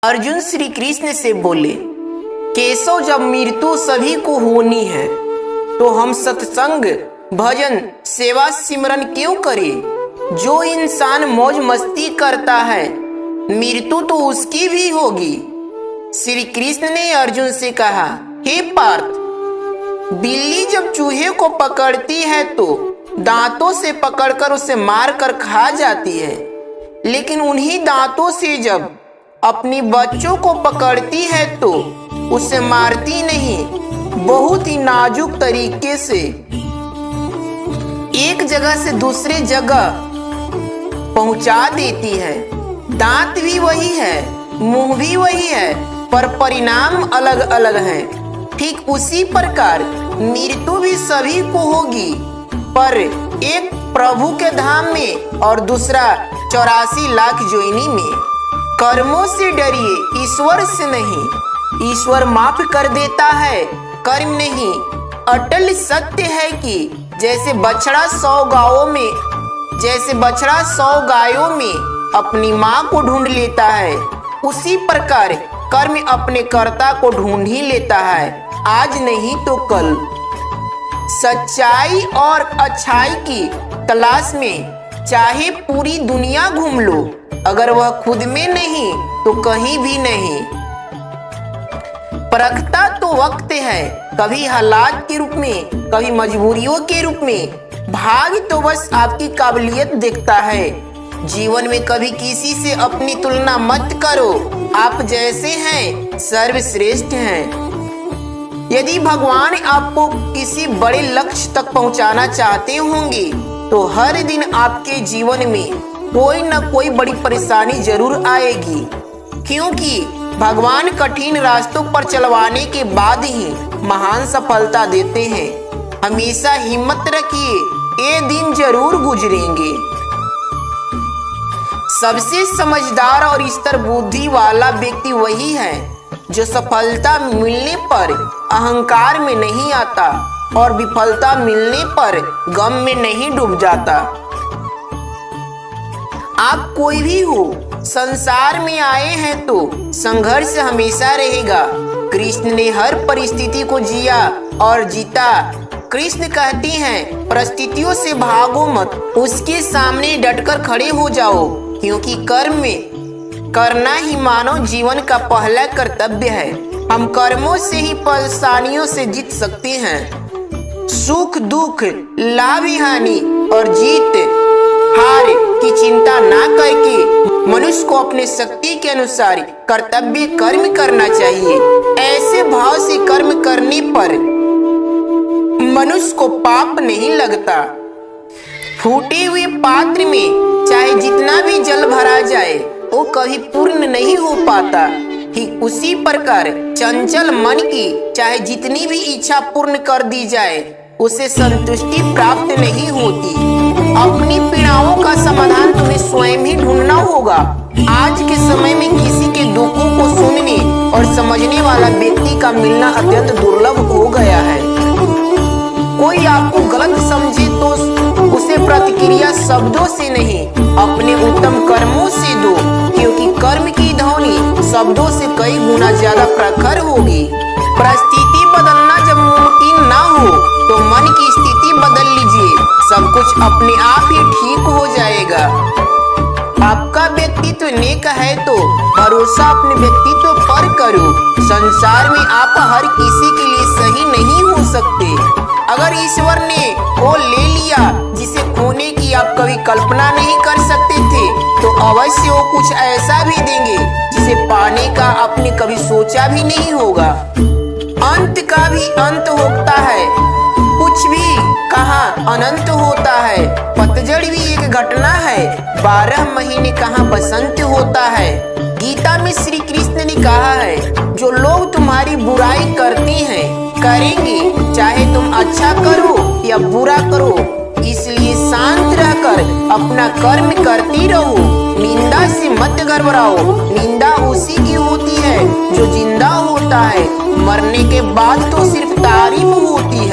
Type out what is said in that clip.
अर्जुन श्री कृष्ण से बोले, केशव, जब मृत्यु सभी को होनी है तो हम सत्संग, भजन, सेवा, सिमरन क्यों करें? जो इंसान मौज मस्ती करता है मृत्यु तो उसकी भी होगी। श्री कृष्ण ने अर्जुन से कहा, हे पार्थ, बिल्ली जब चूहे को पकड़ती है तो दांतों से पकड़कर उसे मार कर खा जाती है, लेकिन उन्हीं दांतों से जब अपनी बच्चों को पकड़ती है तो उसे मारती नहीं, बहुत ही नाजुक तरीके से एक जगह से दूसरे जगह पहुंचा देती है। दांत भी वही है, मुंह भी वही है, पर परिणाम अलग अलग है। ठीक उसी प्रकार मृत्यु भी सभी को होगी, पर एक प्रभु के धाम में और दूसरा 84 लाख योनि में। कर्मों से डरिए, ईश्वर से नहीं। ईश्वर माफ कर देता है, कर्म नहीं। अटल सत्य है कि जैसे बछड़ा 100 गायों में अपनी माँ को ढूंढ लेता है, उसी प्रकार कर्म अपने कर्ता को ढूंढ ही लेता है, आज नहीं तो कल। सच्चाई और अच्छाई की तलाश में चाहे पूरी दुनिया घूम लो, अगर वह खुद में नहीं तो कहीं भी नहीं। परखता तो वक्त है, कभी हालात के रूप में, कभी मजबूरियों के रूप में। भाग्य तो बस आपकी काबिलियत देखता है। जीवन में कभी किसी से अपनी तुलना मत करो, आप जैसे हैं सर्वश्रेष्ठ हैं। यदि भगवान आपको किसी बड़े लक्ष्य तक पहुंचाना चाहते होंगे तो हर दिन आपके जीवन में कोई न कोई बड़ी परेशानी जरूर आएगी, क्योंकि भगवान कठिन रास्तों पर चलवाने के बाद ही महान सफलता देते हैं। हमेशा हिम्मत रखिए, ये दिन जरूर गुजरेंगे। सबसे समझदार और स्थिर बुद्धि वाला व्यक्ति वही है जो सफलता मिलने पर अहंकार में नहीं आता और विफलता मिलने पर गम में नहीं डूब जाता। आप कोई भी हो, संसार में आए हैं तो संघर्ष हमेशा रहेगा। कृष्ण ने हर परिस्थिति को जिया और जीता। कृष्ण कहती हैं, परिस्थितियों से भागो मत, उसके सामने डटकर खड़े हो जाओ, क्योंकि कर्म में करना ही मानव जीवन का पहला कर्तव्य है। हम कर्मों से ही परेशानियों से जीत सकते हैं। सुख दुख, लाभ हानि और जीत हार की चिंता ना करके मनुष्य को अपने शक्ति के अनुसार कर्तव्य कर्म करना चाहिए। ऐसे भाव से कर्म करने पर मनुष्य को पाप नहीं लगता। फूटे हुए पात्र में चाहे जितना भी जल भरा जाए वो कभी पूर्ण नहीं हो पाता। ठीक उसी प्रकार चंचल मन की चाहे जितनी भी इच्छा पूर्ण कर दी जाए उसे संतुष्टि प्राप्त नहीं होती। अपनी पीड़ाओं का समाधान तुम्हें स्वयं ही ढूंढना होगा। आज के समय में किसी के दुखों को सुनने और समझने वाला व्यक्ति का मिलना अत्यंत दुर्लभ हो गया है। कोई आपको गलत समझे तो उसे प्रतिक्रिया शब्दों से नहीं, अपने उत्तम कर्मों से दो, क्योंकि कर्म की ध्वनि शब्दों से कई गुना ज्यादा प्रखर होगी। परिस्थिति बदलना जब मुमकिन ना हो तो मन की स्थिति बदल लीजिए, सब कुछ अपने आप ही ठीक हो जाएगा। आपका व्यक्तित्व नेक है तो भरोसा अपने व्यक्तित्व पर करो। संसार में आप हर किसी के लिए सही नहीं हो सकते। अगर ईश्वर ने वो ले लिया जिसे खोने की आप कभी कल्पना नहीं कर सकते थे, तो अवश्य वो कुछ ऐसा भी देंगे जिसे पाने का आपने कभी सोचा भी नहीं होगा। अंत का भी अंत होता है, कुछ भी कहाँ अनंत होता है। पतझड़ भी एक घटना है, 12 महीने कहाँ बसंत होता है। गीता में श्री कृष्ण ने कहा है, जो लोग तुम्हारी बुराई करते हैं करेंगे, चाहे तुम अच्छा करो या बुरा करो, इसलिए शांत रहकर अपना कर्म करती रहो। निंदा से मत घबराओ, निंदा उसी की होती है जो जिंदा होता है, मरने के बाद तो सिर्फ तारीफ होती है।